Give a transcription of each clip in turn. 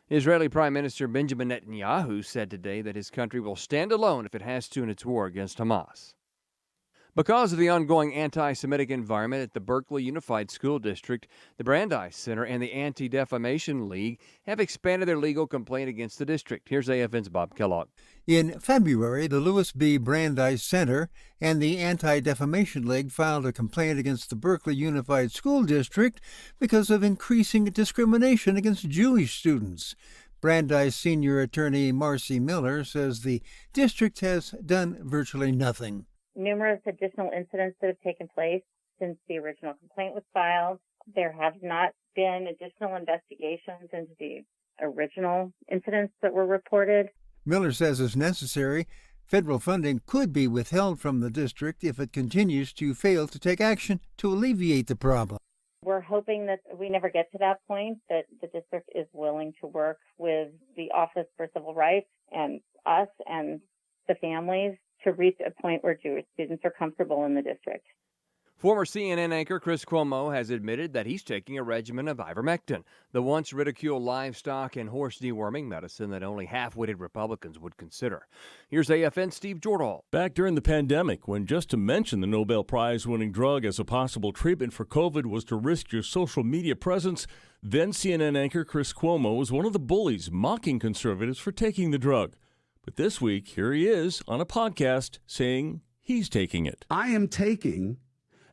Israeli Prime Minister Benjamin Netanyahu said today that his country will stand alone if it has to in its war against Hamas. Because of the ongoing anti-Semitic environment at the Berkeley Unified School District, the Brandeis Center and the Anti-Defamation League have expanded their legal complaint against the district. Here's AFN's Bob Kellogg. In February, the Louis B. Brandeis Center and the Anti-Defamation League filed a complaint against the Berkeley Unified School District because of increasing discrimination against Jewish students. Brandeis senior attorney Marcy Miller says the district has done virtually nothing. Numerous additional incidents that have taken place since the original complaint was filed. There have not been additional investigations into the original incidents that were reported. Miller says, as necessary, federal funding could be withheld from the district if it continues to fail to take action to alleviate the problem. We're hoping that we never get to that point, that the district is willing to work with the Office for Civil Rights and us and the families to reach a point where Jewish students are comfortable in the district. Former CNN anchor Chris Cuomo has admitted that he's taking a regimen of ivermectin, the once ridiculed livestock and horse deworming medicine that only half-witted Republicans would consider. Here's AFN Steve Jordahl. Back during the pandemic, when just to mention the Nobel Prize-winning drug as a possible treatment for COVID was to risk your social media presence, then CNN anchor Chris Cuomo was one of the bullies mocking conservatives for taking the drug. But this week, here he is on a podcast saying he's taking it. I am taking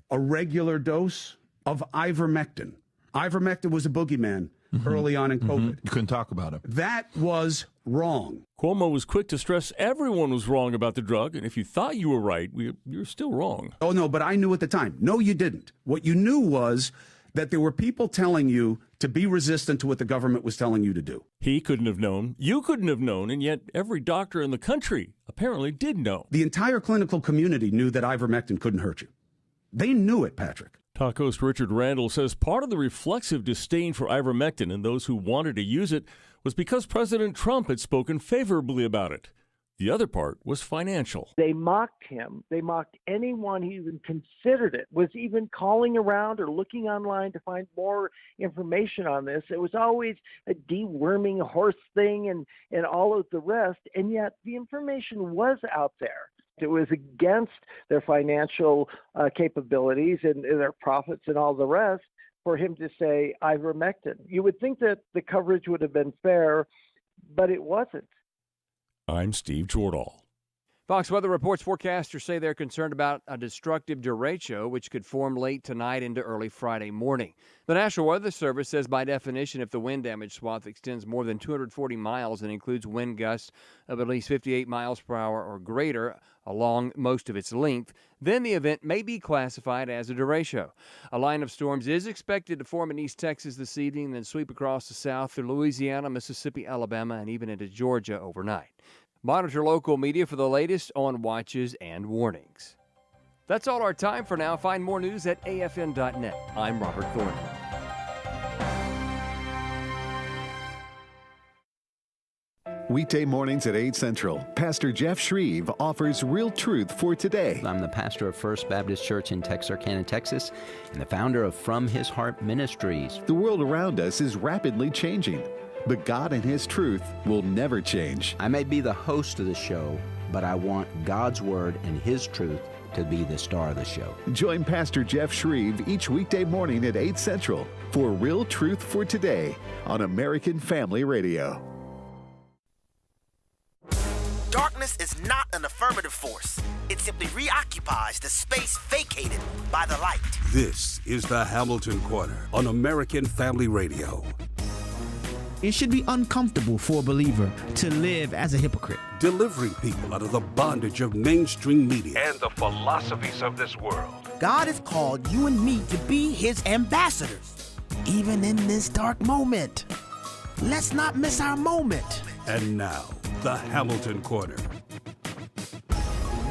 a regular dose of ivermectin. Ivermectin was a boogeyman early on in COVID. You couldn't talk about it. That was wrong. Cuomo was quick to stress everyone was wrong about the drug, and if you thought you were right, you're still wrong. Oh, no, but I knew at the time. No, you didn't. What you knew was that there were people telling you to be resistant to what the government was telling you to do. He couldn't have known, you couldn't have known, and yet every doctor in the country apparently did know. The entire clinical community knew that ivermectin couldn't hurt you. They knew it, Patrick. Talk host Richard Randall says part of the reflexive disdain for ivermectin and those who wanted to use it was because President Trump had spoken favorably about it. The other part was financial. They mocked him. They mocked anyone who even considered it, was even calling around or looking online to find more information on this. It was always a deworming horse thing and all of the rest, and yet the information was out there. It was against their financial capabilities and their profits and all the rest for him to say ivermectin. You would think that the coverage would have been fair, but it wasn't. I'm Steve Jordahl. Fox Weather Report's forecasters say they're concerned about a destructive derecho, which could form late tonight into early Friday morning. The National Weather Service says by definition, if the wind damage swath extends more than 240 miles and includes wind gusts of at least 58 miles per hour or greater along most of its length, then the event may be classified as a derecho. A line of storms is expected to form in East Texas this evening and then sweep across the south through Louisiana, Mississippi, Alabama, and even into Georgia overnight. Monitor local media for the latest on watches and warnings. That's all our time for now. Find more news at afn.net. I'm Robert Thornton. Weekday mornings at 8 Central, Pastor Jeff Shreve offers real truth for today. I'm the pastor of First Baptist Church in Texarkana, Texas, and the founder of From His Heart Ministries. The world around us is rapidly changing, but God and His truth will never change. I may be the host of the show, but I want God's Word and His truth to be the star of the show. Join Pastor Jeff Shreve each weekday morning at 8 Central for Real Truth for Today on American Family Radio. Darkness is not an affirmative force. It simply reoccupies the space vacated by the light. This is the Hamilton Corner on American Family Radio. It should be uncomfortable for a believer to live as a hypocrite. Delivering people out of the bondage of mainstream media and the philosophies of this world. God has called you and me to be His ambassadors, even in this dark moment. Let's not miss our moment. And now, the Hamilton Corner.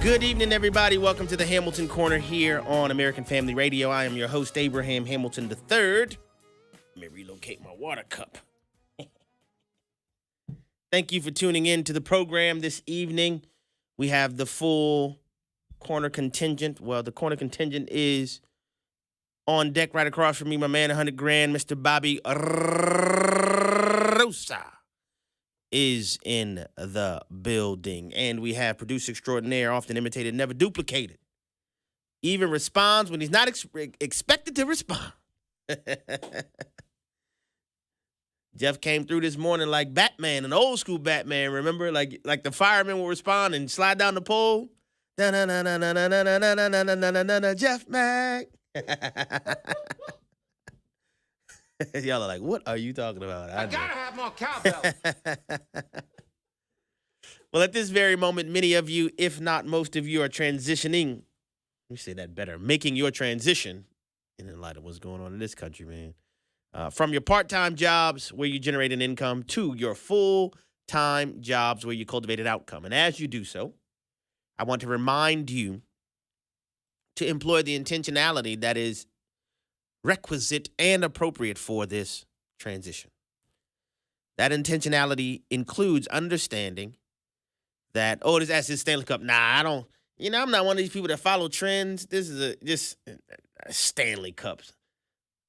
Good evening, everybody. Welcome to the Hamilton Corner here on American Family Radio. I am your host, Abraham Hamilton III. Let me relocate my water cup. Thank you for tuning in to the program this evening. We have the full corner contingent. Well, the corner contingent is – on deck right across from me, my man, 100 grand, Mr. Bobby Sosa is in the building. And we have producer extraordinaire, often imitated, never duplicated. Even responds when he's not expected to respond. Jeff came through this morning like Batman, an old school Batman, remember? Like the firemen will respond and slide down the pole. Jeff Mack. Y'all are like, what are you talking about? I gotta have more cowbell. Well, at this very moment, many of you, if not most of you, are transitioning. Let me say that better. Making your transition, in light of what's going on in this country, man. From your part-time jobs where you generate an income to your full-time jobs where you cultivate an outcome. And as you do so, I want to remind you to employ the intentionality that is requisite and appropriate for this transition. That intentionality includes understanding that, that's his Stanley Cup. Nah, I don't, I'm not one of these people that follow trends. This is just Stanley Cups.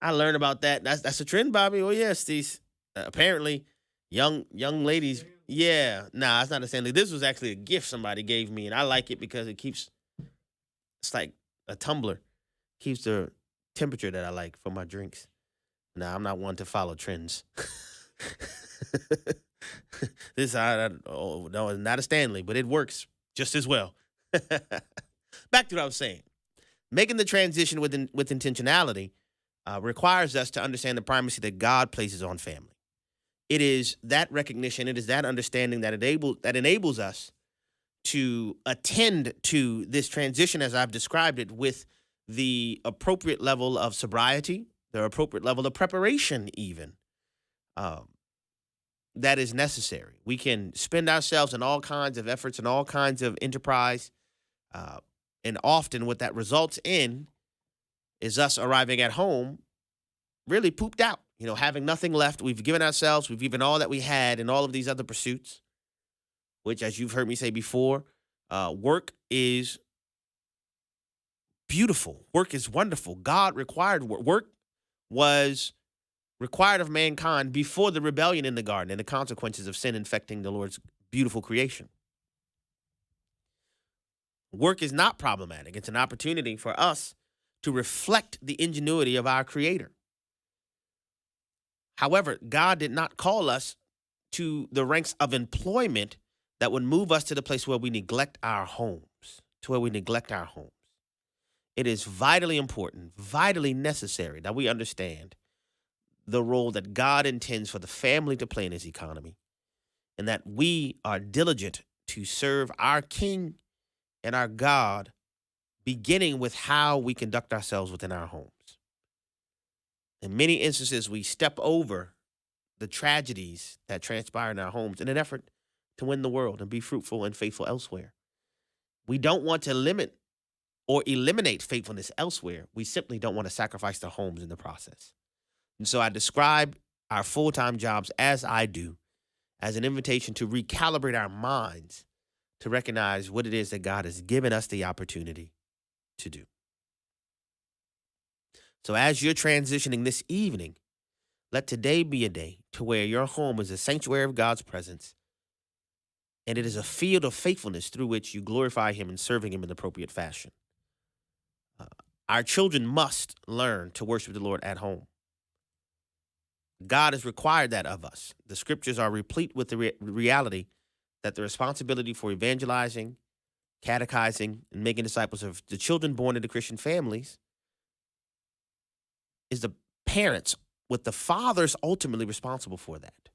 I learned about that. That's a trend, Bobby. Oh, yes, these apparently young ladies. Yeah, nah, it's not a Stanley. This was actually a gift somebody gave me, and I like it because it's like a tumbler. Keeps the temperature that I like for my drinks. Nah, I'm not one to follow trends. No, not a Stanley, but it works just as well. Back to what I was saying. Making the transition with intentionality requires us to understand the primacy that God places on family. It is that recognition, it is that understanding that enables us to attend to this transition as I've described it with the appropriate level of sobriety, the appropriate level of preparation even, that is necessary. We can spend ourselves in all kinds of efforts and all kinds of enterprise, and often what that results in is us arriving at home really pooped out, having nothing left. We've given all that we had in all of these other pursuits, which, as you've heard me say before, work is beautiful. Work is wonderful. God required work. Work was required of mankind before the rebellion in the garden and the consequences of sin infecting the Lord's beautiful creation. Work is not problematic. It's an opportunity for us to reflect the ingenuity of our Creator. However, God did not call us to the ranks of employment that would move us to the place where we neglect our homes, It is vitally important, vitally necessary that we understand the role that God intends for the family to play in his economy, and that we are diligent to serve our King and our God, beginning with how we conduct ourselves within our homes. In many instances, we step over the tragedies that transpire in our homes in an effort to win the world and be fruitful and faithful elsewhere. We don't want to limit or eliminate faithfulness elsewhere. We simply don't want to sacrifice the homes in the process. And so I describe our full-time jobs as I do, as an invitation to recalibrate our minds to recognize what it is that God has given us the opportunity to do. So as you're transitioning this evening, let today be a day to where your home is a sanctuary of God's presence, and it is a field of faithfulness through which you glorify him and serving him in the appropriate fashion. Our children must learn to worship the Lord at home. God has required that of us. The scriptures are replete with the reality that the responsibility for evangelizing, catechizing, and making disciples of the children born into Christian families is the parents, with the fathers ultimately responsible for that.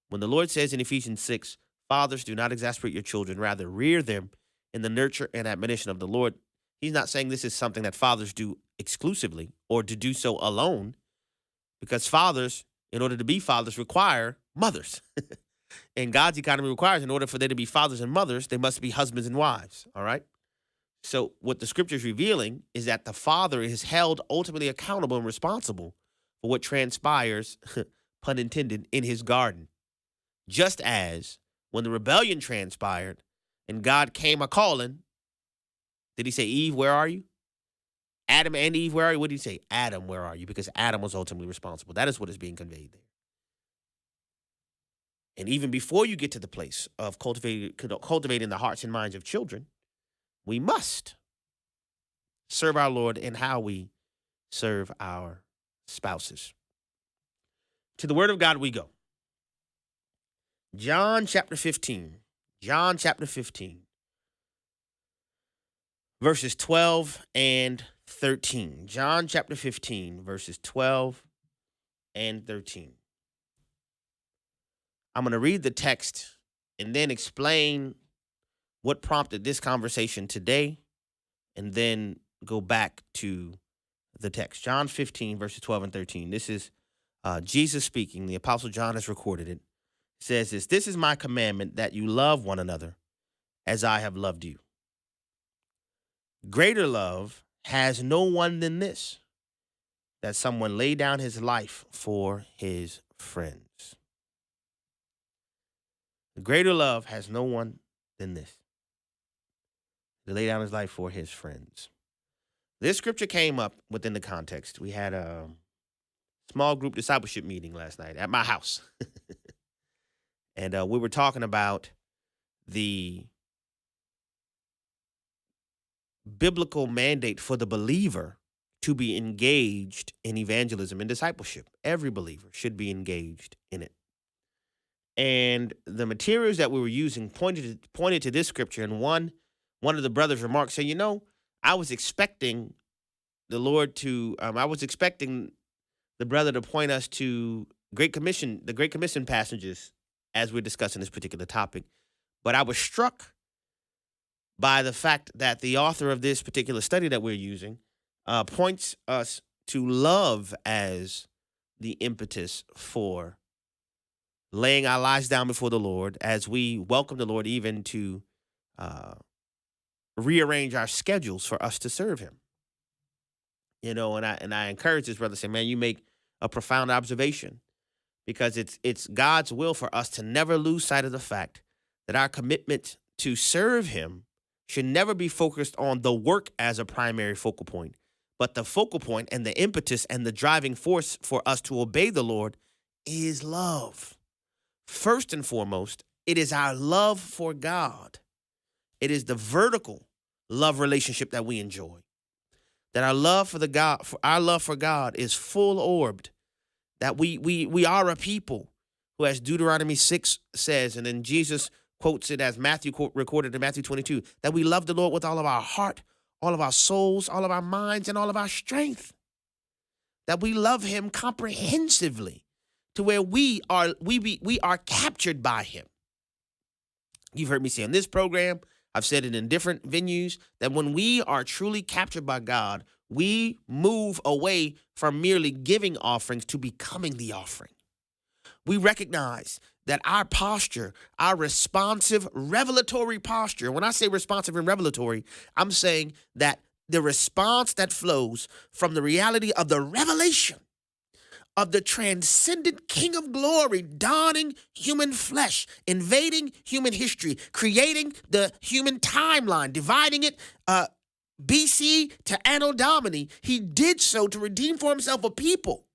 When the Lord says in Ephesians 6, fathers, do not exasperate your children, rather rear them in the nurture and admonition of the Lord, he's not saying this is something that fathers do exclusively or to do so alone, because fathers, in order to be fathers, require mothers. And God's economy requires, in order for there to be fathers and mothers, they must be husbands and wives, all right? So what the scripture is revealing is that the father is held ultimately accountable and responsible for what transpires, pun intended, in his garden. Just as when the rebellion transpired and God came a-calling, did he say, Eve, where are you? Adam and Eve, where are you? What did he say? Adam, where are you? Because Adam was ultimately responsible. That is what is being conveyed there. And even before you get to the place of cultivating the hearts and minds of children, we must serve our Lord in how we serve our spouses. To the word of God we go. John chapter 15. John chapter 15. Verses 12 and 13. John chapter 15, verses 12 and 13. I'm going to read the text and then explain what prompted this conversation today, and then go back to the text. John 15, verses 12 and 13. This is Jesus speaking. The Apostle John has recorded it. It says this is my commandment, that you love one another as I have loved you. Greater love has no one than this, that someone lay down his life for his friends. Greater love has no one than this, to lay down his life for his friends. This scripture came up within the context. We had a small group discipleship meeting last night at my house. And we were talking about the biblical mandate for the believer to be engaged in evangelism and discipleship. Every believer should be engaged in it. And the materials that we were using pointed to this scripture. And one of the brothers remarked, saying, I was expecting the Lord to, I was expecting the brother to point us to the Great Commission passages as we're discussing this particular topic. But I was struck by the fact that the author of this particular study that we're using points us to love as the impetus for laying our lives down before the Lord, as we welcome the Lord even to rearrange our schedules for us to serve him. And I encourage this brother, say, man, you make a profound observation, because it's God's will for us to never lose sight of the fact that our commitment to serve him should never be focused on the work as a primary focal point, but the focal point and the impetus and the driving force for us to obey the Lord is love. First and foremost, it is our love for God. It is the vertical love relationship that we enjoy. That our love for God is full-orbed. That we are a people who, as Deuteronomy 6 says, and then Jesus quotes it as Matthew recorded in Matthew 22, that we love the Lord with all of our heart, all of our souls, all of our minds, and all of our strength. That we love him comprehensively, to where we are captured by him. You've heard me say on this program, I've said it in different venues, that when we are truly captured by God, we move away from merely giving offerings to becoming the offering. We recognize that our posture, our responsive, revelatory posture, when I say responsive and revelatory, I'm saying that the response that flows from the reality of the revelation of the transcendent King of Glory donning human flesh, invading human history, creating the human timeline, dividing it BC to Anno Domini. He did so to redeem for himself a people.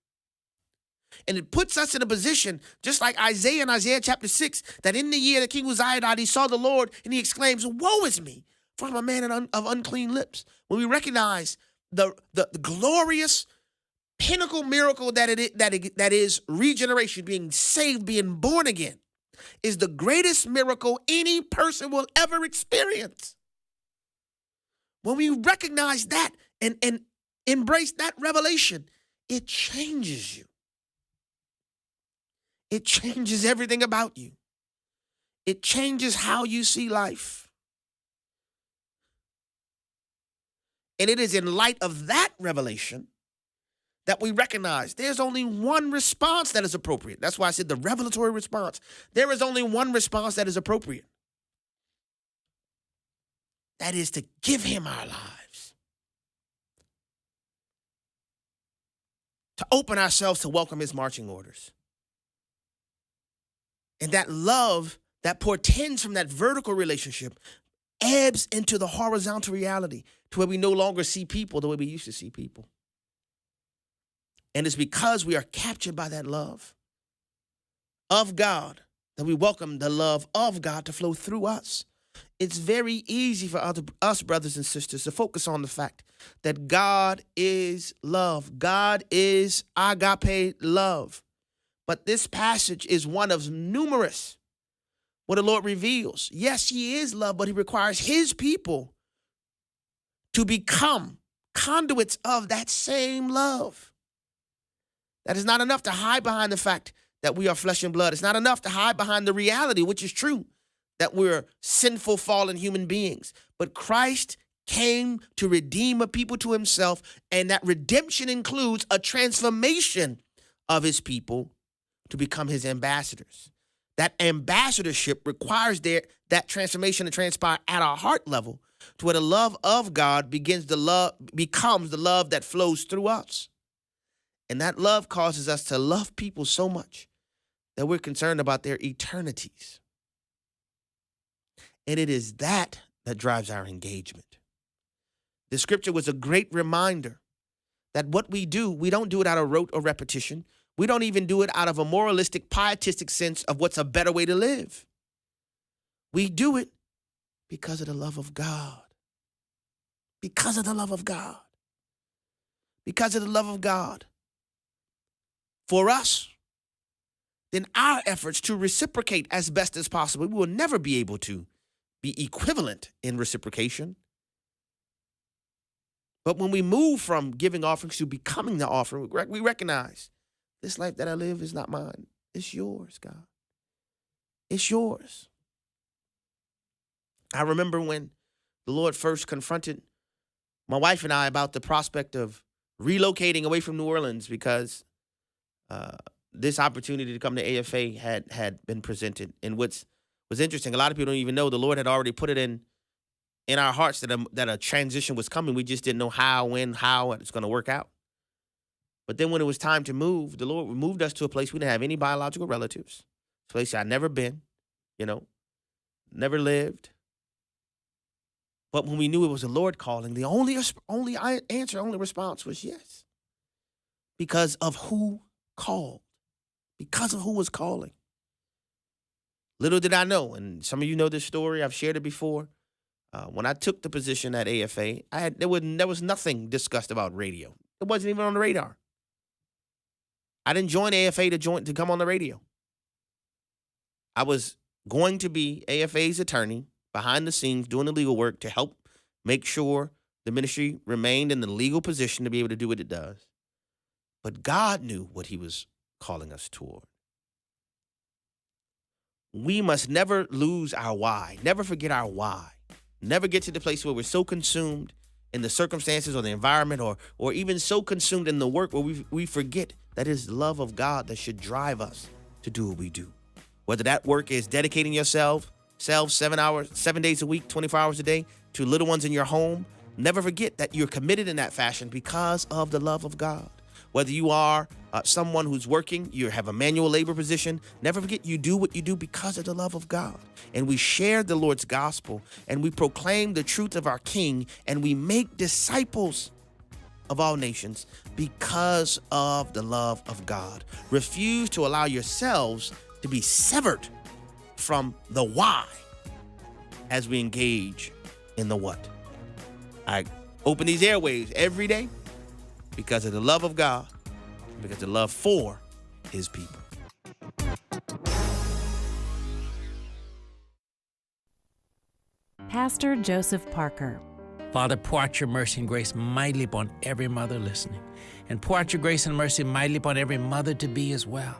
And it puts us in a position, just like Isaiah in Isaiah chapter 6, that in the year that King Uzziah died, he saw the Lord and he exclaims, woe is me, for I'm a man of unclean lips. When we recognize the glorious pinnacle miracle that is regeneration, being saved, being born again, is the greatest miracle any person will ever experience. When we recognize that and embrace that revelation, it changes you. It changes everything about you. It changes how you see life. And it is in light of that revelation that we recognize there's only one response that is appropriate. That's why I said the revelatory response. There is only one response that is appropriate. That is to give him our lives. To open ourselves to welcome his marching orders. And that love that portends from that vertical relationship ebbs into the horizontal reality, to where we no longer see people the way we used to see people. And it's because we are captured by that love of God that we welcome the love of God to flow through us. It's very easy for us, brothers and sisters, to focus on the fact that God is love. God is agape love. But this passage is one of numerous what the Lord reveals. Yes, he is love, but he requires his people to become conduits of that same love. That is not enough to hide behind the fact that we are flesh and blood. It's not enough to hide behind the reality, which is true, that we're sinful, fallen human beings. But Christ came to redeem a people to himself, and that redemption includes a transformation of his people to become his ambassadors. That ambassadorship requires that transformation to transpire at our heart level, to where the love of God becomes the love that flows through us. And that love causes us to love people so much that we're concerned about their eternities. And it is that drives our engagement. The scripture was a great reminder that what we do, we don't do it out of rote or repetition. We don't even do it out of a moralistic, pietistic sense of what's a better way to live. We do it because of the love of God. Because of the love of God. Because of the love of God. For us, then our efforts to reciprocate as best as possible, we will never be able to be equivalent in reciprocation. But when we move from giving offerings to becoming the offering, we recognize this life that I live is not mine. It's yours, God. It's yours. I remember when the Lord first confronted my wife and I about the prospect of relocating away from New Orleans because this opportunity to come to AFA had been presented. And what's interesting, a lot of people don't even know the Lord had already put it in our hearts that a transition was coming. We just didn't know how it's going to work out. But then when it was time to move, the Lord moved us to a place we didn't have any biological relatives. A place I'd never been, never lived. But when we knew it was the Lord calling, the only response was yes. Because of who called. Because of who was calling. Little did I know, and some of you know this story, I've shared it before. When I took the position at AFA, there was nothing discussed about radio. It wasn't even on the radar. I didn't join AFA to come on the radio. I was going to be AFA's attorney behind the scenes doing the legal work to help make sure the ministry remained in the legal position to be able to do what it does. But God knew what he was calling us toward. We must never lose our why, never forget our why, never get to the place where we're so consumed in the circumstances or the environment or even so consumed in the work where we forget that it's the love of God that should drive us to do what we do. Whether that work is dedicating yourself 7 days a week, 24 hours a day to little ones in your home, never forget that you're committed in that fashion because of the love of God. Whether you are someone who's working, you have a manual labor position, never forget you do what you do because of the love of God. And we share the Lord's gospel, and we proclaim the truth of our King, and we make disciples of all nations because of the love of God. Refuse to allow yourselves to be severed from the why as we engage in the what. I open these airwaves every day because of the love of God, because of the love for his people. Pastor Joseph Parker. Father, pour out your mercy and grace mightily upon every mother listening. And pour out your grace and mercy mightily upon every mother-to-be as well.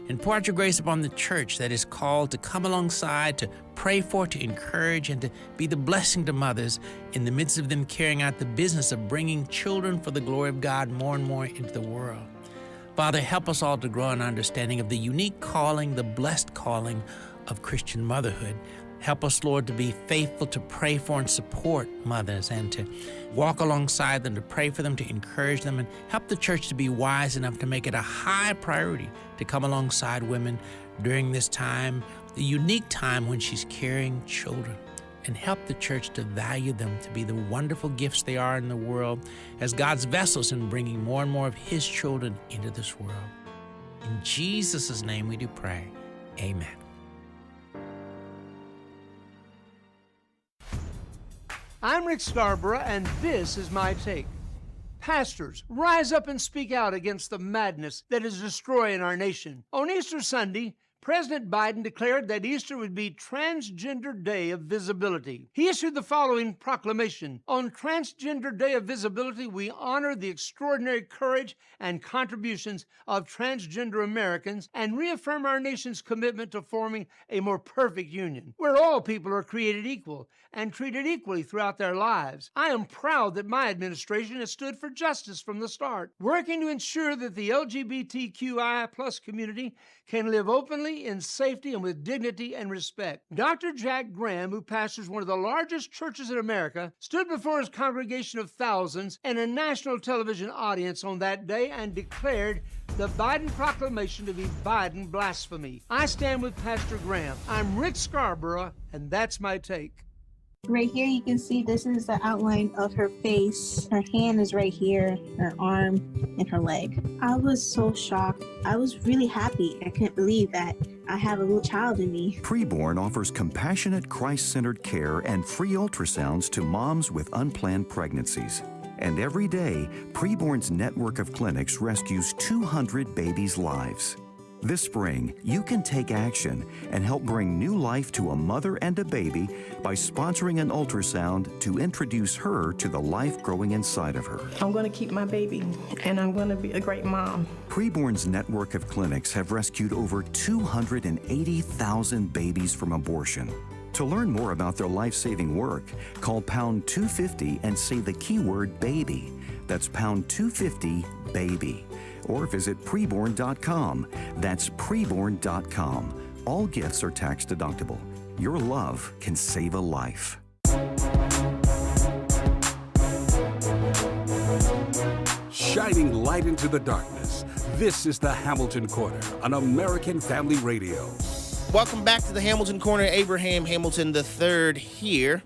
And pour out your grace upon the church that is called to come alongside, to pray for, to encourage, and to be the blessing to mothers in the midst of them carrying out the business of bringing children for the glory of God more and more into the world. Father, help us all to grow in understanding of the unique calling, the blessed calling of Christian motherhood. Help us, Lord, to be faithful to pray for and support mothers and to walk alongside them, to pray for them, to encourage them, and help the church to be wise enough to make it a high priority to come alongside women during this time, the unique time when she's carrying children, and help the church to value them, to be the wonderful gifts they are in the world as God's vessels in bringing more and more of his children into this world. In Jesus' name we do pray. Amen. I'm Rick Scarborough, and this is my take. Pastors, rise up and speak out against the madness that is destroying our nation. On Easter Sunday, President Biden declared that Easter would be Transgender Day of Visibility. He issued the following proclamation: on Transgender Day of Visibility, we honor the extraordinary courage and contributions of transgender Americans and reaffirm our nation's commitment to forming a more perfect union, where all people are created equal and treated equally throughout their lives. I am proud that my administration has stood for justice from the start, working to ensure that the LGBTQI+ community can live openly, in safety, and with dignity and respect. Dr. Jack Graham, who pastors one of the largest churches in America, stood before his congregation of thousands and a national television audience on that day and declared the Biden proclamation to be Biden blasphemy. I stand with Pastor Graham. I'm Rick Scarborough, and that's my take. Right here, you can see this is the outline of her face. Her hand is right here, her arm, and her leg. I was so shocked. I was really happy. I couldn't believe that I have a little child in me. Preborn offers compassionate, Christ-centered care and free ultrasounds to moms with unplanned pregnancies. And every day, Preborn's network of clinics rescues 200 babies' lives. This spring, you can take action and help bring new life to a mother and a baby by sponsoring an ultrasound to introduce her to the life growing inside of her. I'm going to keep my baby, and I'm going to be a great mom. Preborn's network of clinics have rescued over 280,000 babies from abortion. To learn more about their life-saving work, call pound 250 and say the keyword baby. That's pound 250 baby. Or visit preborn.com. That's preborn.com. All gifts are tax deductible. Your love can save a life. Shining light into the darkness. This is the Hamilton Corner on American Family Radio. Welcome back to the Hamilton Corner. Abraham Hamilton III here.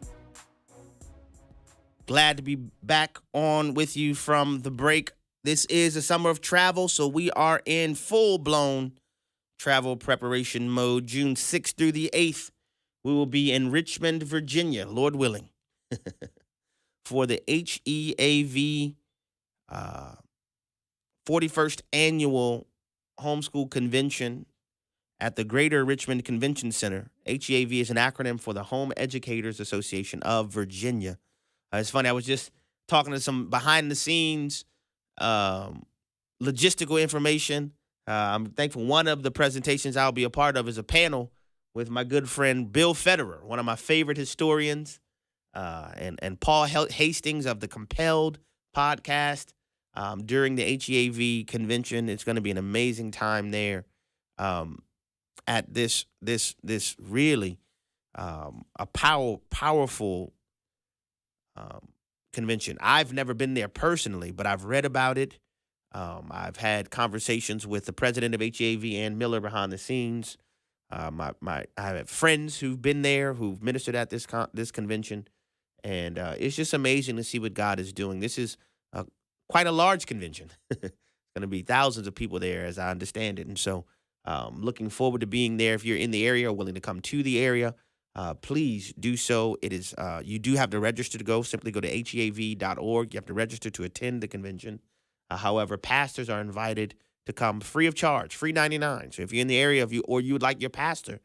Glad to be back on with you from the break. This is a summer of travel, so we are in full-blown travel preparation mode. June 6th through the 8th, we will be in Richmond, Virginia, Lord willing, for the HEAV 41st Annual Homeschool Convention at the Greater Richmond Convention Center. HEAV is an acronym for the Home Educators Association of Virginia. It's funny, I was just talking to some behind-the-scenes logistical information. I'm thankful one of the presentations I'll be a part of is a panel with my good friend Bill Federer, one of my favorite historians, and Paul Hastings of the Compelled podcast during the HEAV convention. It's going to be an amazing time there at this really a powerful convention. I've never been there personally, but I've read about it. I've had conversations with the president of HEAV, Ann Miller, behind the scenes. I have friends who've been there, who've ministered at this convention, and it's just amazing to see what God is doing. This is quite a large convention. It's going to be thousands of people there, as I understand it, and so looking forward to being there. If you're in the area or willing to come to the area, please do so. It is you do have to register to go. Simply go to heav.org. You have to register to attend the convention. However, pastors are invited to come free of charge, free 99. So if you're in the area or you would like your pastor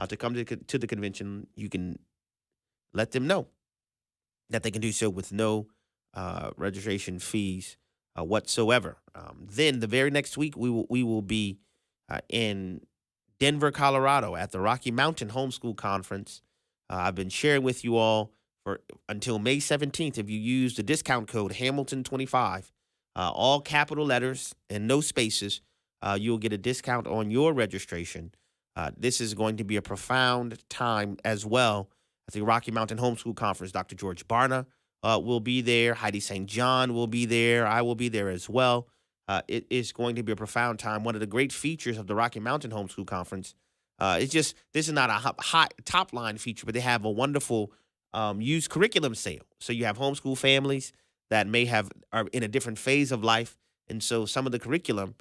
to come to the convention, you can let them know that they can do so with no registration fees whatsoever. Then the very next week we will be in Denver, Colorado, at the Rocky Mountain Homeschool Conference. I've been sharing with you all until May 17th. If you use the discount code Hamilton25, all capital letters and no spaces, you'll get a discount on your registration. This is going to be a profound time as well at the Rocky Mountain Homeschool Conference. Dr. George Barna will be there. Heidi St. John will be there. I will be there as well. It is going to be a profound time. One of the great features of the Rocky Mountain Homeschool Conference, this is not a hot top line feature, but they have a wonderful used curriculum sale. So you have homeschool families that are in a different phase of life, and so some of the curricula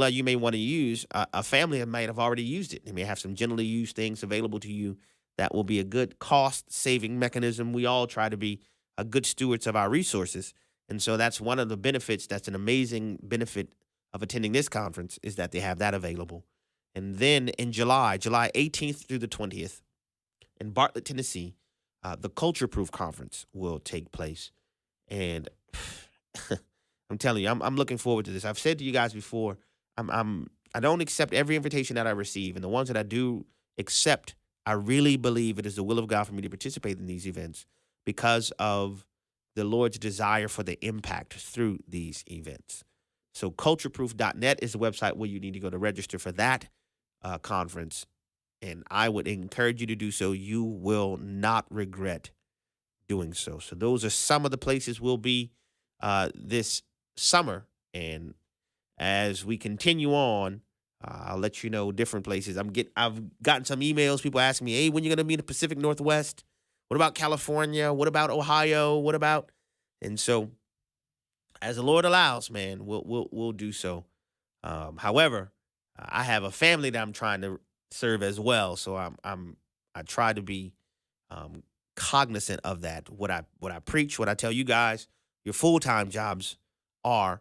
you may want to use, a family might have already used it. They may have some generally used things available to you that will be a good cost-saving mechanism. We all try to be good stewards of our resources. And so that's one of the benefits. That's an amazing benefit of attending this conference, is that they have that available. And then in July 18th through the 20th, in Bartlett, Tennessee, the Culture Proof Conference will take place. And I'm telling you, I'm looking forward to this. I've said to you guys before, I don't accept every invitation that I receive. And the ones that I do accept, I really believe it is the will of God for me to participate in these events because of the Lord's desire for the impact through these events. So cultureproof.net is the website where you need to go to register for that conference. And I would encourage you to do so. You will not regret doing so. So those are some of the places we'll be this summer. And as we continue on, I'll let you know different places. I've gotten some emails, people asking me, hey, when you going to be in the Pacific Northwest? What about California? What about Ohio? What about? And so, as the Lord allows, man, we'll do so. However, I have a family that I'm trying to serve as well, so I try to be cognizant of that. What I preach, what I tell you guys, your full-time jobs are.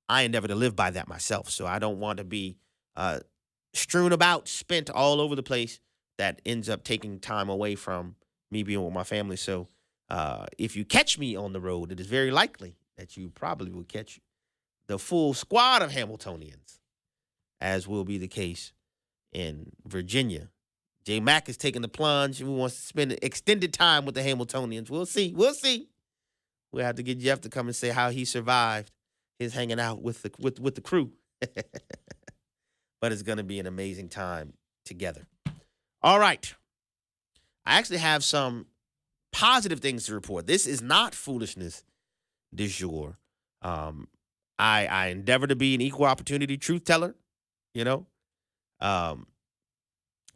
I endeavor to live by that myself, so I don't want to be strewn about, spent all over the place. That ends up taking time away from me being with my family. So if you catch me on the road, it is very likely that you probably will catch the full squad of Hamiltonians, as will be the case in Virginia. J. Mack is taking the plunge and wants to spend extended time with the Hamiltonians. We'll see. We'll have to get Jeff to come and say how he survived his hanging out with the crew. But it's going to be an amazing time together. All right. I actually have some positive things to report. This is not foolishness du jour. I endeavor to be an equal opportunity truth teller, you know. I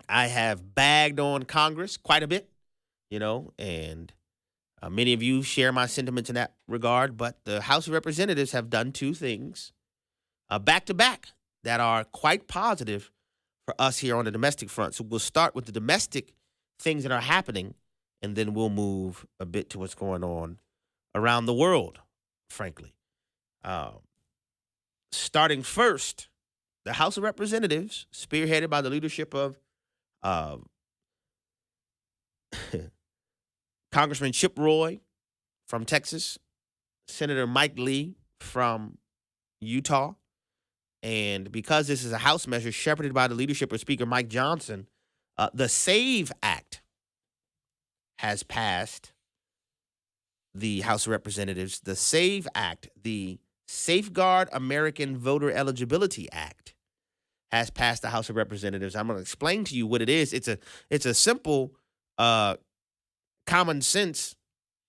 have bagged on Congress quite a bit, you know, and many of you share my sentiments in that regard, but the House of Representatives have done two things back to back that are quite positive for us here on the domestic front. So we'll start with the domestic things that are happening, and then we'll move a bit to what's going on around the world, frankly. Starting first, the House of Representatives, spearheaded by the leadership of Congressman Chip Roy from Texas, Senator Mike Lee from Utah, and because this is a House measure shepherded by the leadership of Speaker Mike Johnson, the SAVE Act has passed the House of Representatives. The SAVE Act, the Safeguard American Voter Eligibility Act, has passed the House of Representatives. I'm going to explain to you what it is. It's a simple, common sense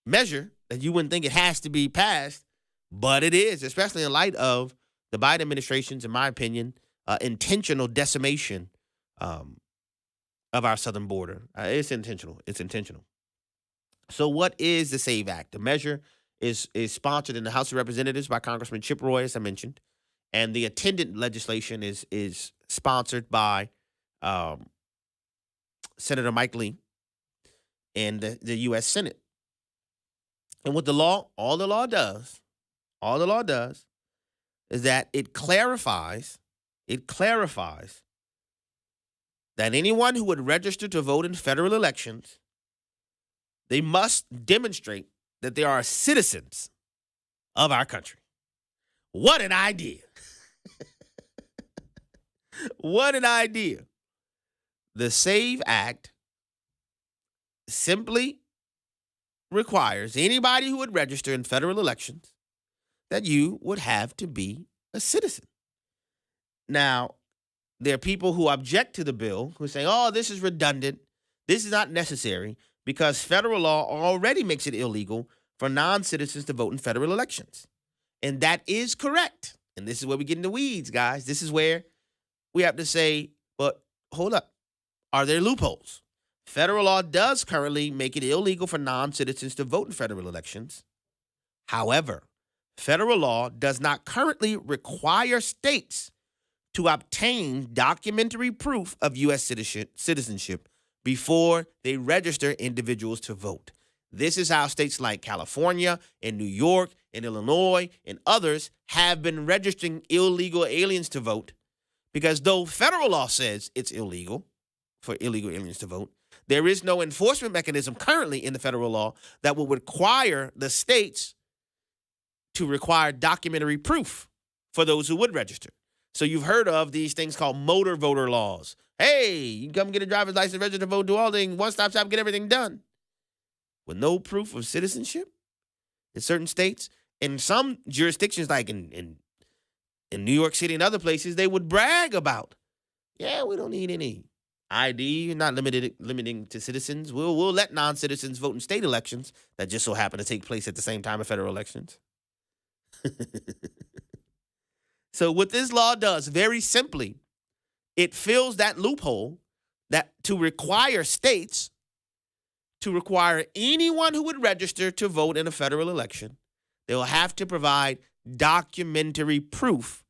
measure that you wouldn't think it has to be passed, but it is, especially in light of the Biden administration's, in my opinion, intentional decimation of our southern border. It's intentional. So what is the SAVE Act? The measure is sponsored in the House of Representatives by Congressman Chip Roy, as I mentioned, and the attendant legislation is sponsored by Senator Mike Lee and the U.S. Senate. And what all the law does is that it clarifies that anyone who would register to vote in federal elections, they must demonstrate that they are citizens of our country. What an idea. What an idea. The SAVE Act simply requires anybody who would register in federal elections that you would have to be a citizen. Now, there are people who object to the bill who say, oh, this is redundant. This is not necessary because federal law already makes it illegal for non-citizens to vote in federal elections. And that is correct. And this is where we get in the weeds, guys. This is where we have to say, but hold up. Are there loopholes? Federal law does currently make it illegal for non-citizens to vote in federal elections. However, federal law does not currently require states to obtain documentary proof of U.S. citizenship before they register individuals to vote. This is how states like California and New York and Illinois and others have been registering illegal aliens to vote, because though federal law says it's illegal for illegal aliens to vote, there is no enforcement mechanism currently in the federal law that will require the states to require documentary proof for those who would register. So you've heard of these things called motor voter laws. Hey, you can come get a driver's license, register to vote, do all things, one-stop shop, get everything done. With no proof of citizenship in certain states. In some jurisdictions, like in New York City and other places, they would brag about, yeah, we don't need any ID, not limiting to citizens. We'll let non-citizens vote in state elections that just so happen to take place at the same time as federal elections. So what this law does, very simply, it fills that loophole that to require states to require anyone who would register to vote in a federal election, they will have to provide documentary proof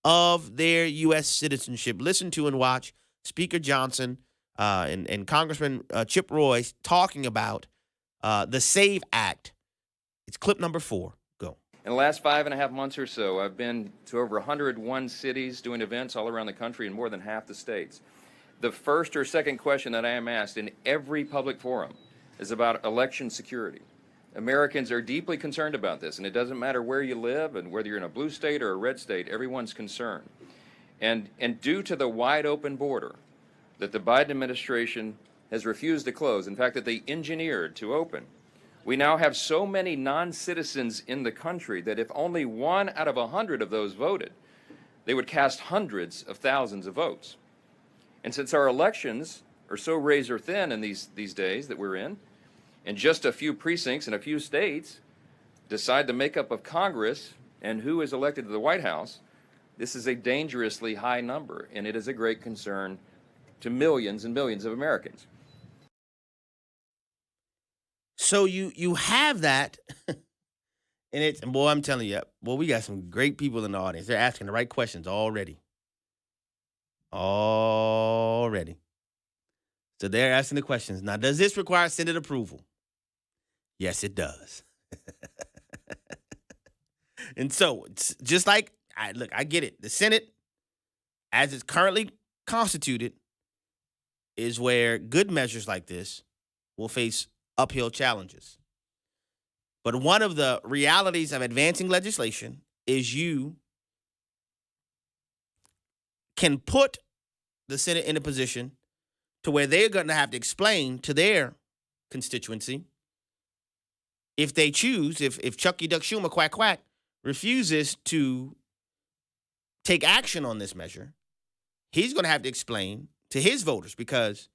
of their U.S. citizenship. Listen to and watch Speaker Johnson and Congressman Chip Roy talking about the SAVE Act. It's clip number 4. Go. In the last 5.5 months or so, I've been to over 101 cities doing events all around the country in more than half the states. The first or second question that I am asked in every public forum is about election security. Americans are deeply concerned about this, and it doesn't matter where you live and whether you're in a blue state or a red state, everyone's concerned. And due to the wide open border that the Biden administration has refused to close, in fact, that they engineered to open, we now have so many non-citizens in the country that if only 1 out of 100 of those voted, they would cast hundreds of thousands of votes. And since our elections are so razor thin in these days that we're in, and just a few precincts in a few states decide the makeup of Congress and who is elected to the White House, this is a dangerously high number, and it is a great concern to millions and millions of Americans. So you have that, and boy, I'm telling you, boy, we got some great people in the audience. They're asking the right questions already. So they're asking the questions. Now, does this require Senate approval? Yes, it does. And so, it's just like, I get it. The Senate, as it's currently constituted, is where good measures like this will face uphill challenges. But one of the realities of advancing legislation is you can put the Senate in a position to where they're going to have to explain to their constituency if they choose, if Chucky Duck Schumer, quack, quack, refuses to take action on this measure, he's going to have to explain to his voters, because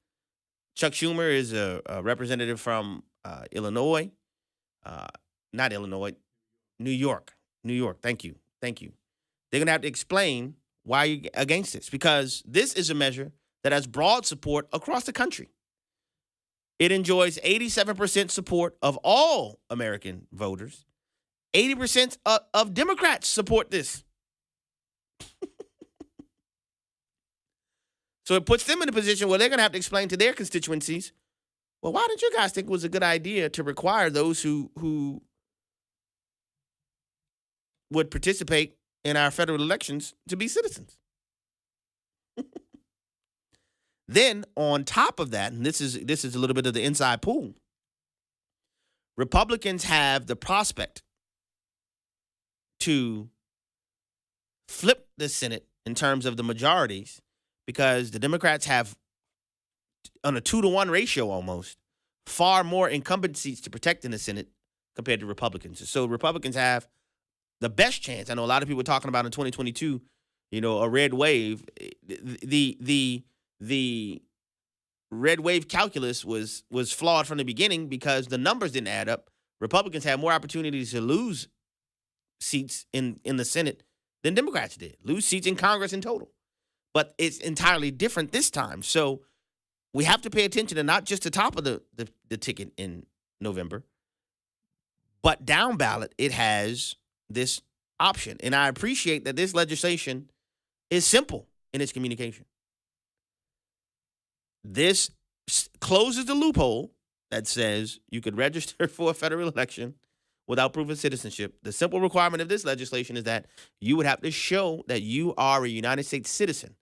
Chuck Schumer is a representative from Illinois, not Illinois, New York. Thank you. They're going to have to explain why you're against this, because this is a measure that has broad support across the country. It enjoys 87% support of all American voters. 80% of Democrats support this. So it puts them in a position where they're going to have to explain to their constituencies, well, why did you guys think it was a good idea to require those who would participate in our federal elections to be citizens? Then on top of that, and this is a little bit of the inside pool, Republicans have the prospect to flip the Senate in terms of the majorities, because the Democrats have, on a 2-to-1 ratio almost, far more incumbent seats to protect in the Senate compared to Republicans. So Republicans have the best chance. I know a lot of people talking about in 2022, a red wave. The red wave calculus was flawed from the beginning because the numbers didn't add up. Republicans had more opportunities to lose seats in the Senate than Democrats did, lose seats in Congress in total. But it's entirely different this time. So we have to pay attention to not just the top of the ticket in November, but down ballot, it has this option. And I appreciate that this legislation is simple in its communication. This closes the loophole that says you could register for a federal election without proof of citizenship. The simple requirement of this legislation is that you would have to show that you are a United States citizen,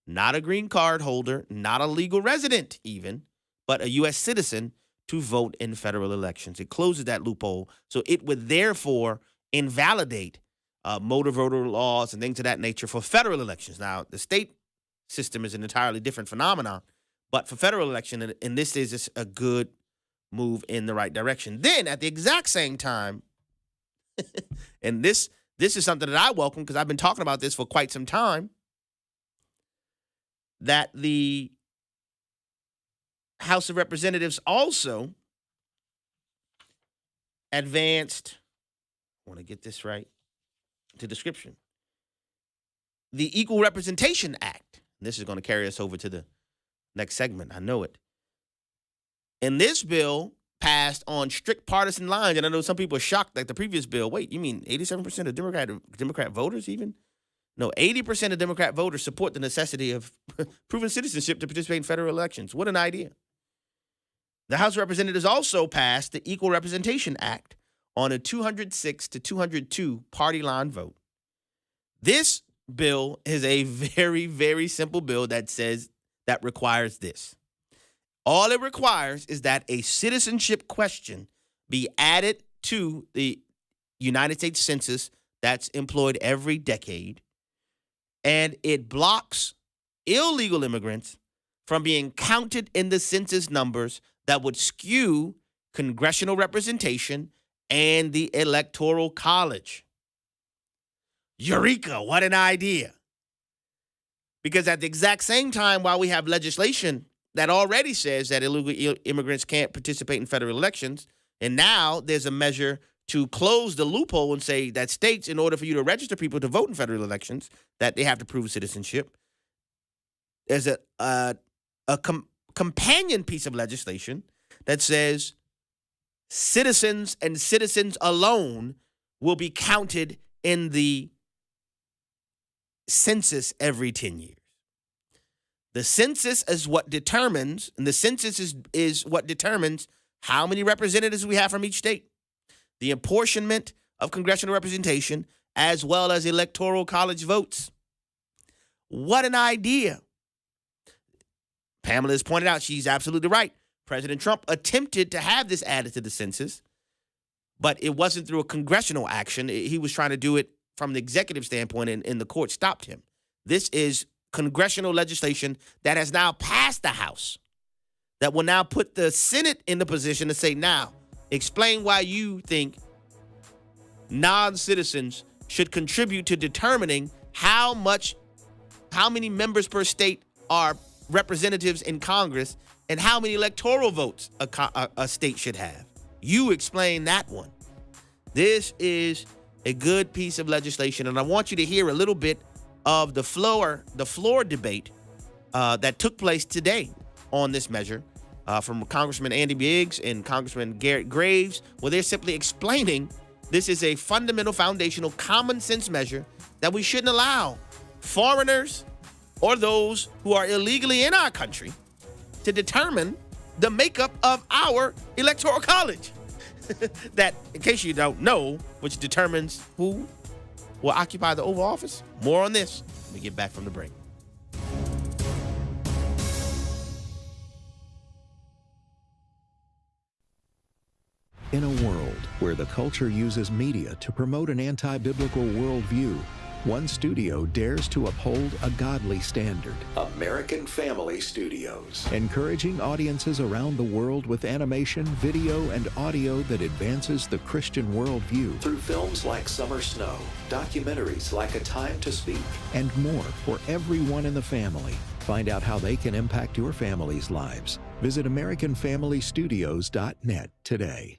not a green card holder, not a legal resident even, but a U.S. citizen to vote in federal elections. It closes that loophole, so it would therefore invalidate motor voter laws and things of that nature for federal elections. Now, the state system is an entirely different phenomenon, but for federal election, and this is just a good move in the right direction. Then, at the exact same time, and this is something that I welcome because I've been talking about this for quite some time, that the House of Representatives also advanced, I want to get this right, the description, the Equal Representation Act. This is going to carry us over to the next segment. I know it. And this bill passed on strict partisan lines. And I know some people are shocked like the previous bill. Wait, you mean 87% of Democrat voters even? No, 80% of Democrat voters support the necessity of proven citizenship to participate in federal elections. What an idea. The House of Representatives also passed the Equal Representation Act on a 206 to 202 party line vote. This bill is a very, very simple bill that requires this. All it requires is that a citizenship question be added to the United States Census that's employed every decade, and it blocks illegal immigrants from being counted in the census numbers that would skew congressional representation and the Electoral College. Eureka, what an idea. Because at the exact same time, while we have legislation that already says that illegal immigrants can't participate in federal elections, and now there's a measure to close the loophole and say that states, in order for you to register people to vote in federal elections, that they have to prove citizenship. There's a companion piece of legislation that says citizens and citizens alone will be counted in the census every 10 years. The census is what determines, and the census is what determines how many representatives we have from each state, the apportionment of congressional representation, as well as electoral college votes. What an idea. Pamela has pointed out, she's absolutely right. President Trump attempted to have this added to the census, but it wasn't through a congressional action. He was trying to do it from the executive standpoint, and the court stopped him. This is congressional legislation that has now passed the House, that will now put the Senate in the position to say, now, explain why you think non-citizens should contribute to determining how many members per state are representatives in Congress and how many electoral votes a state should have. You explain that one. This is a good piece of legislation, and I want you to hear a little bit of the floor debate that took place today on this measure from Congressman Andy Biggs and Congressman Garrett Graves, where they're simply explaining this is a fundamental, foundational, common sense measure that we shouldn't allow foreigners or those who are illegally in our country to determine the makeup of our electoral college. That, in case you don't know, which determines who will occupy the Oval Office. More on this when we get back from the break. In a world where the culture uses media to promote an anti-biblical worldview, one studio dares to uphold a godly standard. American Family Studios. Encouraging audiences around the world with animation, video, and audio that advances the Christian worldview. Through films like Summer Snow, documentaries like A Time to Speak, and more for everyone in the family. Find out how they can impact your family's lives. Visit AmericanFamilyStudios.net today.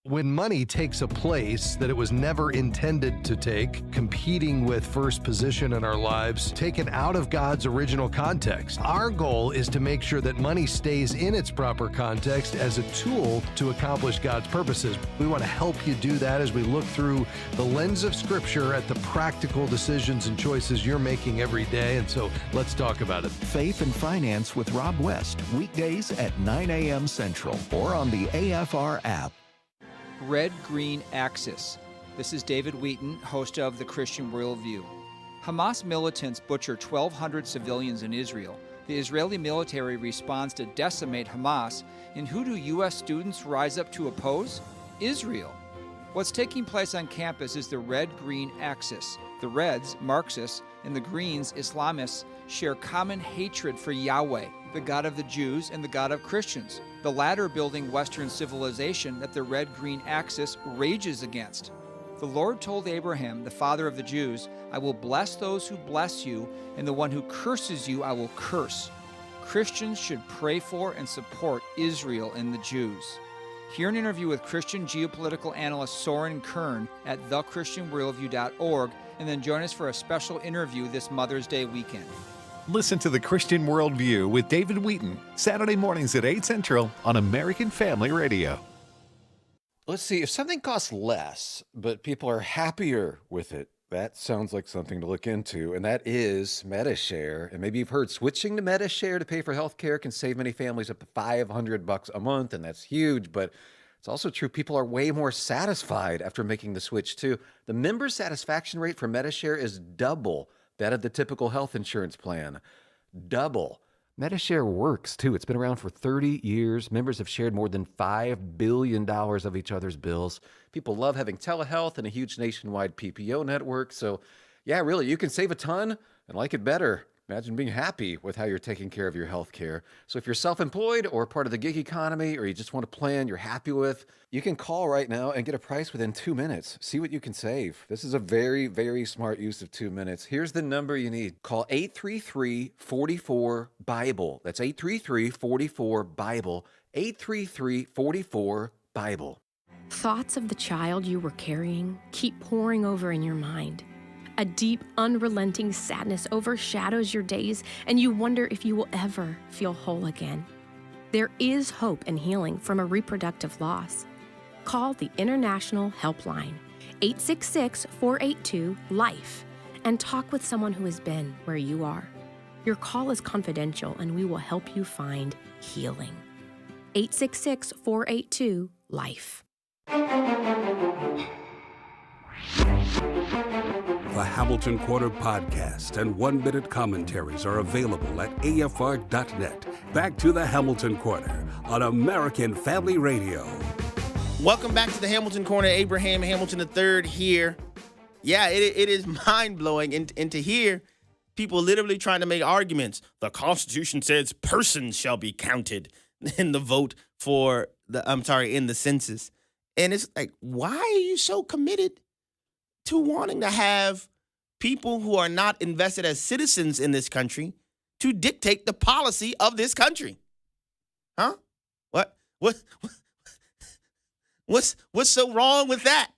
When money takes a place that it was never intended to take, competing with first position in our lives, taken out of God's original context, our goal is to make sure that money stays in its proper context as a tool to accomplish God's purposes. We want to help you do that as we look through the lens of Scripture at the practical decisions and choices you're making every day. And so let's talk about it. Faith and Finance with Rob West, weekdays at 9 a.m. Central or on the AFR app. Red Green Axis. This is David Wheaton, host of The Christian Worldview. Hamas militants butcher 1,200 civilians in Israel. The Israeli military responds to decimate Hamas. And who do U.S. students rise up to oppose? Israel. What's taking place on campus is the Red-Green Axis. The Reds, Marxists, and the Greens, Islamists, share common hatred for Yahweh, the God of the Jews and the God of Christians, the latter building Western civilization that the Red-Green Axis rages against. The Lord told Abraham, the father of the Jews, I will bless those who bless you, and the one who curses you I will curse. Christians should pray for and support Israel and the Jews. Hear an interview with Christian geopolitical analyst Soren Kern at thechristianworldview.org, and then join us for a special interview this Mother's Day weekend. Listen to The Christian Worldview with David Wheaton, Saturday mornings at 8 Central on American Family Radio. Let's see, if something costs less, but people are happier with it, that sounds like something to look into, and that is MediShare. And maybe you've heard switching to MediShare to pay for health care can save many families up to $500 a month, and that's huge, but it's also true people are way more satisfied after making the switch, too. The member satisfaction rate for MediShare is double that of the typical health insurance plan. Double. MediShare works, too. It's been around for 30 years. Members have shared more than $5 billion of each other's bills. People love having telehealth and a huge nationwide PPO network. So, yeah, really, you can save a ton and like it better. Imagine being happy with how you're taking care of your health care. So if you're self-employed or part of the gig economy, or you just want a plan you're happy with, you can call right now and get a price within 2 minutes. See what you can save. This is a very, very smart use of 2 minutes. Here's the number you need. Call 833-44-BIBLE. That's 833-44-BIBLE. 833-44-BIBLE. Thoughts of the child you were carrying keep pouring over in your mind. A deep, unrelenting sadness overshadows your days, and you wonder if you will ever feel whole again. There is hope and healing from a reproductive loss. Call the International Helpline, 866-482-LIFE, and talk with someone who has been where you are. Your call is confidential, and we will help you find healing. 866-482-LIFE. The Hamilton Quarter podcast and one-minute commentaries are available at afr.net. Back to the Hamilton Quarter on American Family Radio. Welcome back to the Hamilton Corner. Abraham Hamilton III here. Yeah, it is mind-blowing. And to hear people literally trying to make arguments. The Constitution says persons shall be counted in the vote for in the census. And it's like, why are you so committed to wanting to have people who are not invested as citizens in this country to dictate the policy of this country? Huh? What's so wrong with that?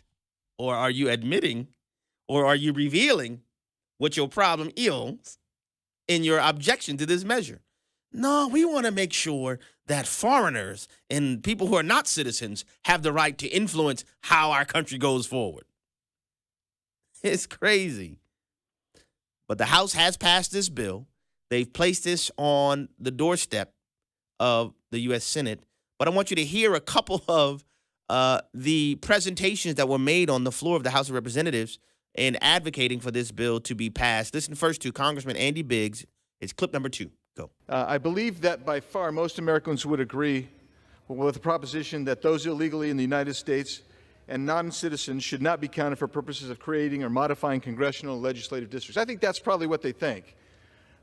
Or are you admitting, or are you revealing what your problem is in your objection to this measure? No, we want to make sure that foreigners and people who are not citizens have the right to influence how our country goes forward. It's crazy. But the House has passed this bill. They've placed this on the doorstep of the U.S. Senate. But I want you to hear a couple of the presentations that were made on the floor of the House of Representatives in advocating for this bill to be passed. Listen first to Congressman Andy Biggs. It's clip number 2. Go. I believe that by far most Americans would agree with the proposition that those illegally in the United States and non-citizens should not be counted for purposes of creating or modifying congressional and legislative districts. I think that's probably what they think.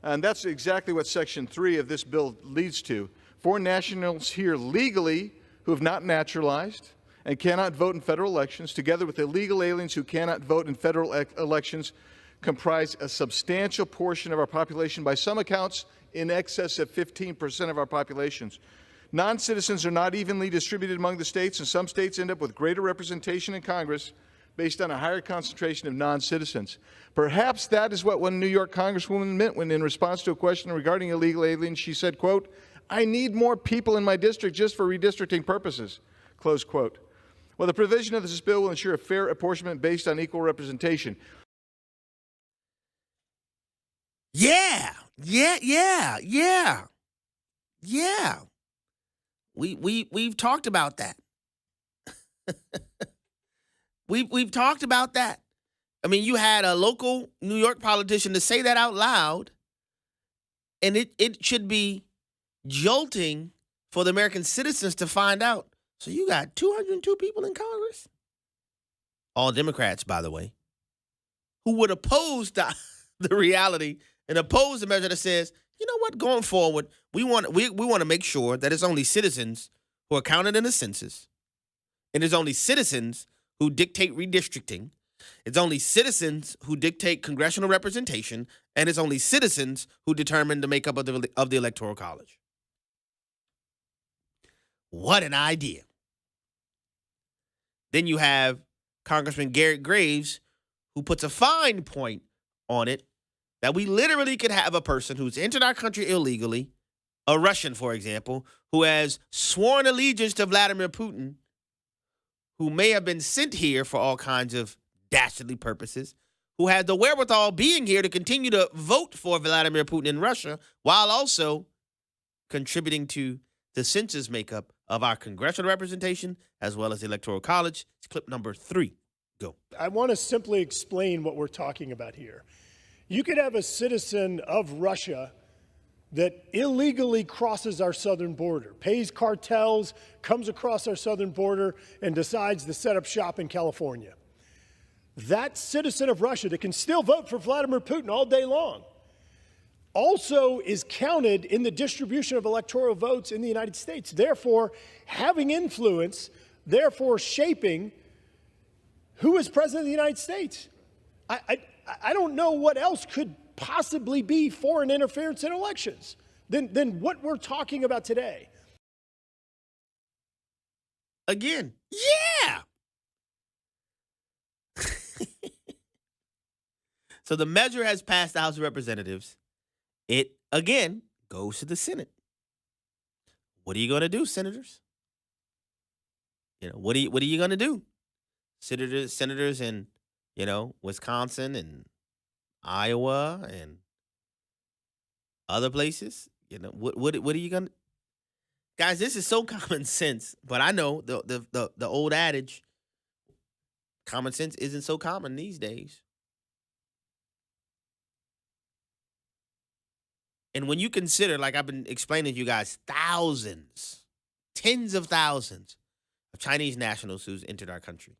And that's exactly what Section 3 of this bill leads to. Foreign nationals here legally who have not naturalized and cannot vote in federal elections, together with illegal aliens who cannot vote in federal elections, comprise a substantial portion of our population, by some accounts in excess of 15% of our populations. Non-citizens are not evenly distributed among the states, and some states end up with greater representation in Congress based on a higher concentration of non-citizens. Perhaps that is what one New York Congresswoman meant when, in response to a question regarding illegal aliens, she said, quote, "I need more people in my district just for redistricting purposes," close quote. Well, the provision of this bill will ensure a fair apportionment based on equal representation. Yeah. We've talked about that. We've talked about that. I mean, you had a local New York politician to say that out loud, and it should be jolting for the American citizens to find out. So you got 202 people in Congress, all Democrats, by the way, who would oppose the reality and oppose the measure that says, you know what, going forward, we want to make sure that it's only citizens who are counted in the census, and it's only citizens who dictate redistricting. It's only citizens who dictate congressional representation, and it's only citizens who determine the makeup of the Electoral College. What an idea. Then you have Congressman Garrett Graves, who puts a fine point on it that we literally could have a person who's entered our country illegally, a Russian, for example, who has sworn allegiance to Vladimir Putin, who may have been sent here for all kinds of dastardly purposes, who had the wherewithal being here to continue to vote for Vladimir Putin in Russia while also contributing to the census makeup of our congressional representation as well as the Electoral College. It's clip number 3. Go. I want to simply explain what we're talking about here. You could have a citizen of Russia that illegally crosses our southern border, pays cartels, comes across our southern border, and decides to set up shop in California. That citizen of Russia that can still vote for Vladimir Putin all day long also is counted in the distribution of electoral votes in the United States, therefore having influence, therefore shaping who is president of the United States. I don't know what else could possibly be foreign interference in elections than what we're talking about today. Again, yeah. So the measure has passed the House of Representatives. It, again, goes to the Senate. What are you going to do, senators? What are you going to do? Senators in, Wisconsin and Iowa and other places. What are you going to... Guys, this is so common sense, but I know the old adage, common sense isn't so common these days. And when you consider, like I've been explaining to you guys, thousands, tens of thousands of Chinese nationals who's entered our country,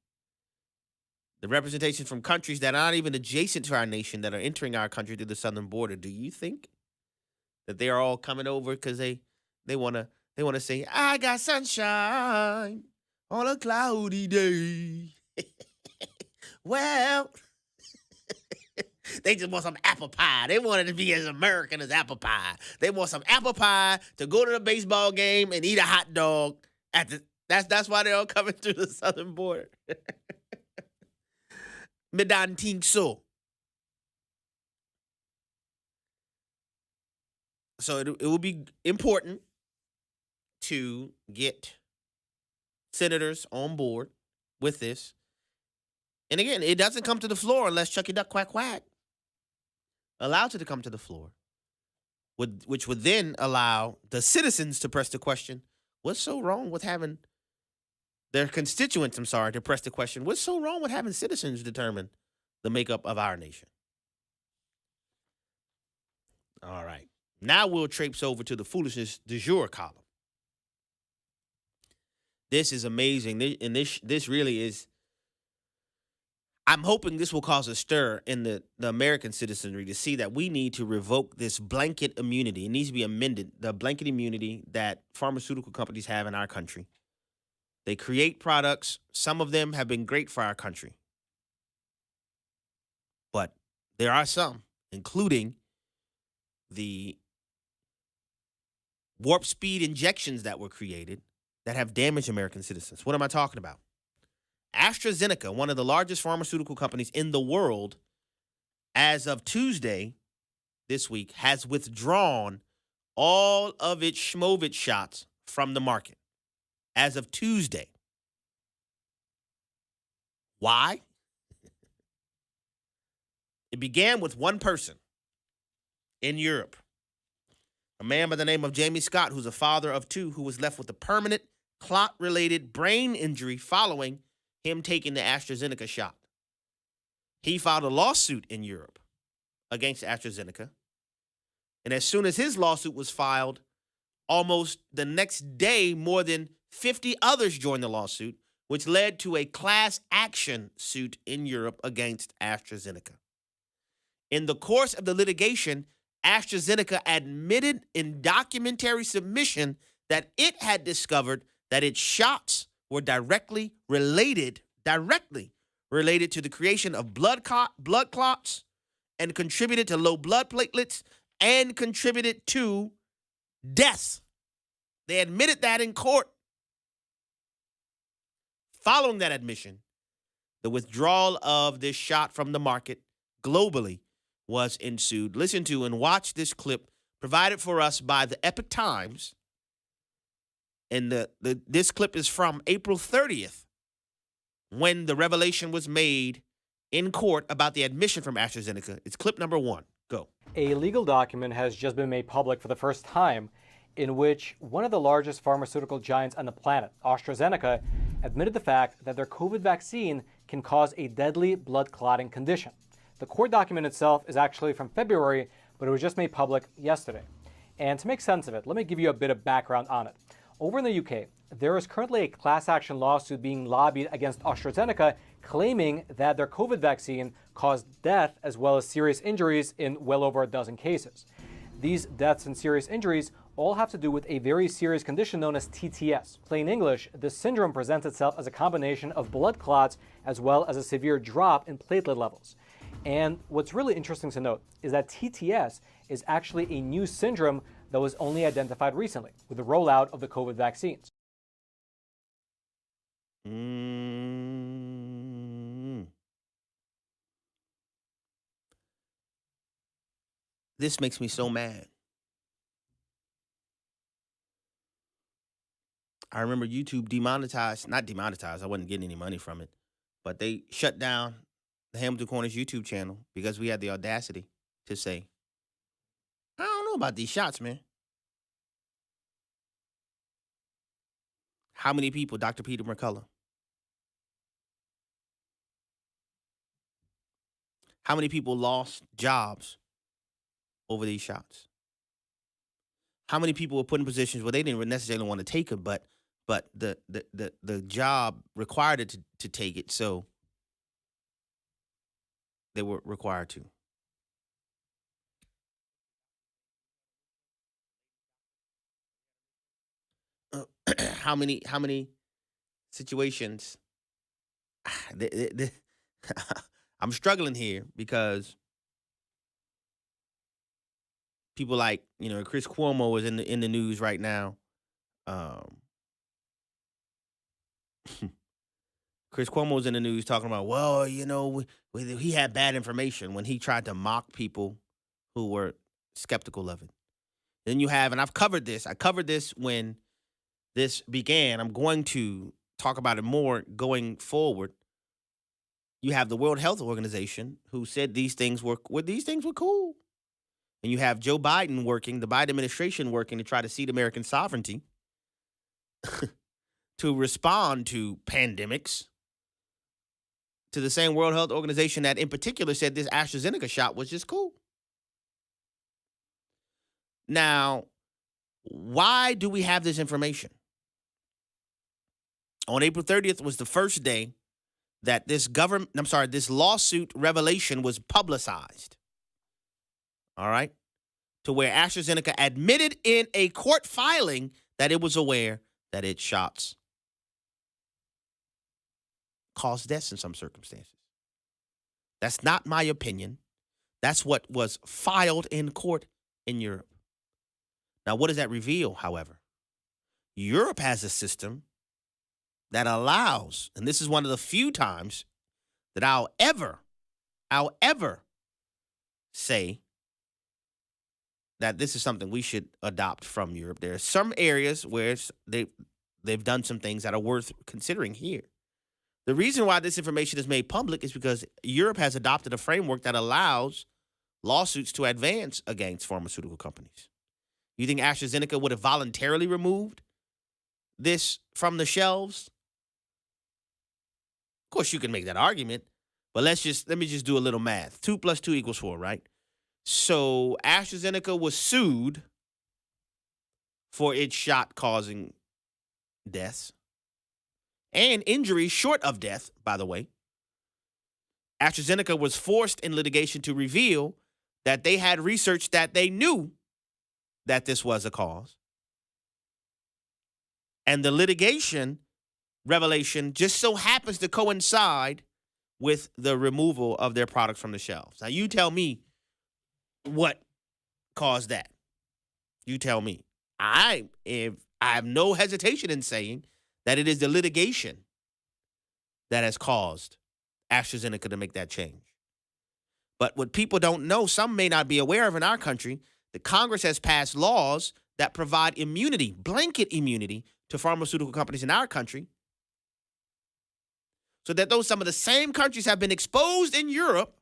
the representation from countries that are not even adjacent to our nation that are entering our country through the southern border, do you think that they are all coming over because they want to say, I got sunshine on a cloudy day? Well, they just want some apple pie. They want it to be as American as apple pie. They want some apple pie to go to the baseball game and eat a hot dog. That's why they're all coming through the southern border. Me don't think so. So it will be important to get senators on board with this. And again, it doesn't come to the floor unless Chucky Duck Quack Quack allows it to come to the floor, which would then allow the citizens to press the question, what's so wrong with having their constituents, to press the question, what's so wrong with having citizens determine the makeup of our nation? All right. Now we'll traipse over to the foolishness du jour column. This is amazing. And this really is, I'm hoping this will cause a stir in the American citizenry to see that we need to revoke this blanket immunity. It needs to be amended, the blanket immunity that pharmaceutical companies have in our country. They create products. Some of them have been great for our country. But there are some, including the warp speed injections that were created that have damaged American citizens. What am I talking about? AstraZeneca, one of the largest pharmaceutical companies in the world, as of Tuesday this week, has withdrawn all of its Schmovid shots from the market as of Tuesday. Why? It began with one person in Europe, a man by the name of Jamie Scott, who's a father of two, who was left with a permanent clot-related brain injury following him taking the AstraZeneca shot. He filed a lawsuit in Europe against AstraZeneca. And as soon as his lawsuit was filed, almost the next day, more than 50 others joined the lawsuit, which led to a class action suit in Europe against AstraZeneca. In the course of the litigation, AstraZeneca admitted in documentary submission that it had discovered that its shots were directly related to the creation of blood clots and contributed to low blood platelets and contributed to death. They admitted that in court. Following that admission, the withdrawal of this shot from the market globally was ensued. Listen to and watch this clip provided for us by the Epoch Times. And this clip is from April 30th, when the revelation was made in court about the admission from AstraZeneca. It's clip number 1. Go. A legal document has just been made public for the first time in which one of the largest pharmaceutical giants on the planet, AstraZeneca, admitted the fact that their COVID vaccine can cause a deadly blood clotting condition. The court document itself is actually from February, but it was just made public yesterday. And to make sense of it, let me give you a bit of background on it. Over in the UK, there is currently a class action lawsuit being lobbied against AstraZeneca, claiming that their COVID vaccine caused death as well as serious injuries in well over a dozen cases. These deaths and serious injuries all have to do with a very serious condition known as TTS. Plain English, this syndrome presents itself as a combination of blood clots as well as a severe drop in platelet levels. And what's really interesting to note is that TTS is actually a new syndrome that was only identified recently with the rollout of the COVID vaccines. This makes me so mad. I remember YouTube not demonetized, I wasn't getting any money from it, but they shut down the Hamilton Corners YouTube channel because we had the audacity to say, I don't know about these shots, man. How many people, Dr. Peter McCullough? How many people lost jobs over these shots? How many people were put in positions where they didn't necessarily want to take it, but the job required it to take it, so they were required to. How many situations? I'm struggling here because people like, Chris Cuomo is in the news right now. Chris Cuomo's in the news talking about, well, he had bad information when he tried to mock people who were skeptical of it. Then you have, and I covered this when this began. I'm going to talk about it more going forward. You have the World Health Organization who said these things were cool. And you have Joe Biden the Biden administration working to try to cede American sovereignty to respond to pandemics, to the same World Health Organization that in particular said this AstraZeneca shot was just cool. Now, why do we have this information? On April 30th was the first day that this lawsuit revelation was publicized. All right? To where AstraZeneca admitted in a court filing that it was aware that its shots caused deaths in some circumstances. That's not my opinion. That's what was filed in court in Europe. Now, what does that reveal, however? Europe has a system that allows, and this is one of the few times that I'll ever say that this is something we should adopt from Europe. There are some areas where they've done some things that are worth considering here. The reason why this information is made public is because Europe has adopted a framework that allows lawsuits to advance against pharmaceutical companies. You think AstraZeneca would have voluntarily removed this from the shelves? Of course, you can make that argument, but let me just do a little math. 2 + 2 = 4, right? So AstraZeneca was sued for its shot causing deaths and injuries short of death, by the way. AstraZeneca was forced in litigation to reveal that they had research that they knew that this was a cause. And the litigation revelation just so happens to coincide with the removal of their products from the shelves. Now, you tell me what caused that. You tell me. I have no hesitation in saying that it is the litigation that has caused AstraZeneca to make that change. But what people don't know, some may not be aware of in our country, the Congress has passed laws that provide immunity, blanket immunity, to pharmaceutical companies in our country, so that though some of the same countries have been exposed in Europe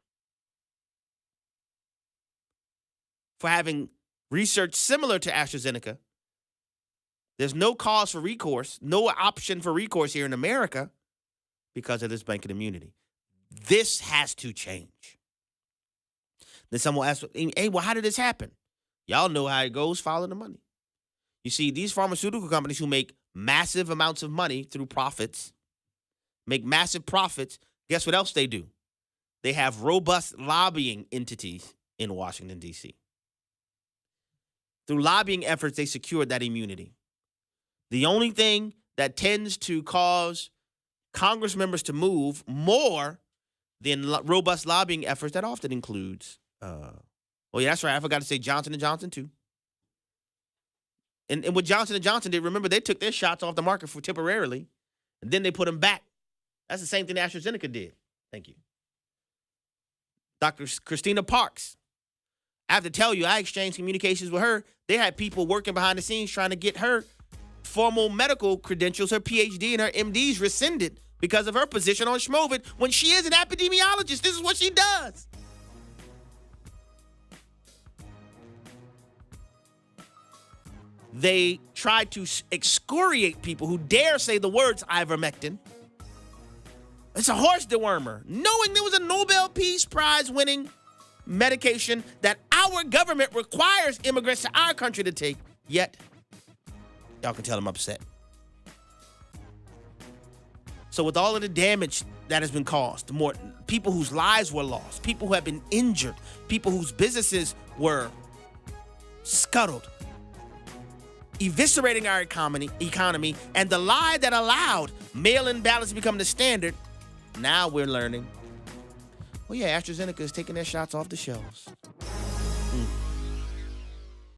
for having research similar to AstraZeneca, there's no cause for recourse, no option for recourse here in America because of this blanket immunity. This has to change. Then someone asks, hey, well, how did this happen? Y'all know how it goes, follow the money. You see, these pharmaceutical companies who make massive amounts of money through profits, make massive profits, guess what else they do? They have robust lobbying entities in Washington, D.C. Through lobbying efforts, they secured that immunity. The only thing that tends to cause Congress members to move more than robust lobbying efforts, that often includes, oh yeah, that's right, I forgot to say Johnson & Johnson too. And what Johnson & Johnson did, remember, they took their shots off the market for temporarily, and then they put them back. That's the same thing AstraZeneca did. Thank you. Dr. Christina Parks. I have to tell you, I exchanged communications with her. They had people working behind the scenes trying to get her formal medical credentials, her PhD and her MDs rescinded because of her position on Schmovid when she is an epidemiologist. This is what she does. They tried to excoriate people who dare say the words ivermectin. It's a horse dewormer, knowing there was a Nobel Peace Prize winning medication that our government requires immigrants to our country to take, yet y'all can tell I'm upset. So with all of the damage that has been caused, more people whose lives were lost, people who have been injured, people whose businesses were scuttled, eviscerating our economy, and the lie that allowed mail-in ballots to become the standard, now we're learning, well, yeah, AstraZeneca is taking their shots off the shelves.